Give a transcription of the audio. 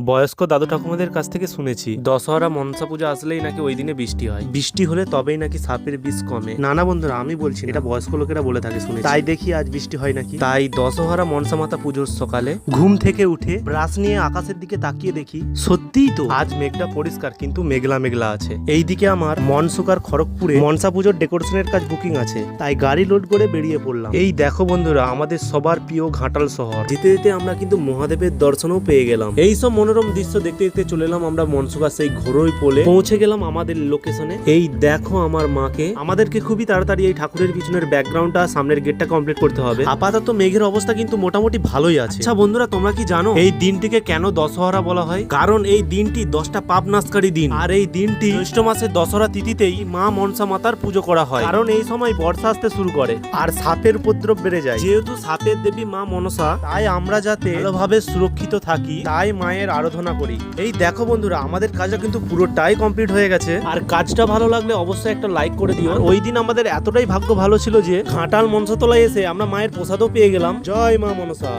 বয়স্ক দাদু ঠাকুমাদের কাছ থেকে শুনেছি দশহরা মনসা পুজো আসলেই নাকি ওই দিনে বৃষ্টি হয়, বৃষ্টি হলে তবেই নাকি সাপের বিষ কমে। নানা বন্ধুরা, আমি বলছি এটা বয়স্ক লোকেরা বলে থাকে শুনে, তাই দেখি আজ বৃষ্টি হয় নাকি। তাই দশহরা মনসা মাতা পুজোর সকালে ঘুম থেকে উঠে ব্রাশ নিয়ে আকাশের দিকে তাকিয়ে দেখি সত্যিই তো আজ মেঘটা পরিষ্কার কিন্তু মেঘলা মেঘলা আছে। এইদিকে আমার মনসুকার খড়গপুরে মনসা পুজোর ডেকোরেশনের কাজ বুকিং আছে, তাই গাড়ি লোড করে বেরিয়ে পড়লাম। এই দেখো বন্ধুরা, আমাদের সবার প্রিয় ঘাটাল শহর। যেতে যেতে আমরা কিন্তু মহাদেবের দর্শনও পেয়ে গেলাম। এই সব মনোরম দৃশ্য দেখতে দেখতে চলে এলাম আমরা মনসুকার সেই ঘোরই পোলে, পৌঁছে গেলাম আমাদের লোকেশনে। এই দেখো আমার মাকে। আমাদেরকে খুবই তাড়াতাড়ি এই ঠাকুরের পিছনের ব্যাকগ্রাউন্ডটা, সামনের গেটটা কমপ্লিট করতে হবে। আপাতত মেঘের অবস্থা কিন্তু মোটামুটি ভালোই আছে। আচ্ছা বন্ধুরা, তোমরা কি জানো এই দিনটিকে কেন দশহরা বলা হয়? কারণ এই দিনটি 10টা পাপ নাশকারী দিন, আর এই দিনটি জ্যৈষ্ঠ মাসের দশহরা তিথিতেই মা মনসা মাতার পুজো করা হয়। কারণ এই সময় বর্ষা আসতে শুরু করে আর সাপের উপদ্রব বেড়ে যায়। যেহেতু সাপের দেবী মা মনসা, তাই আমরা যাতে ভালোভাবে সুরক্ষিত থাকি তাই মায়ের আরাধনা করি। এই দেখো বন্ধুরা, আমাদের কাজটা কিন্তু পুরোটাই কমপ্লিট হয়ে গেছে। আর কাজটা ভালো লাগলে অবশ্যই একটা লাইক করে দিও। ওই দিন আমাদের এতটাই ভাগ্য ভালো ছিল যে ঘাটাল মনসাতলায় এসে আমরা মায়ের প্রসাদও পেয়ে গেলাম। জয় মা মনসা।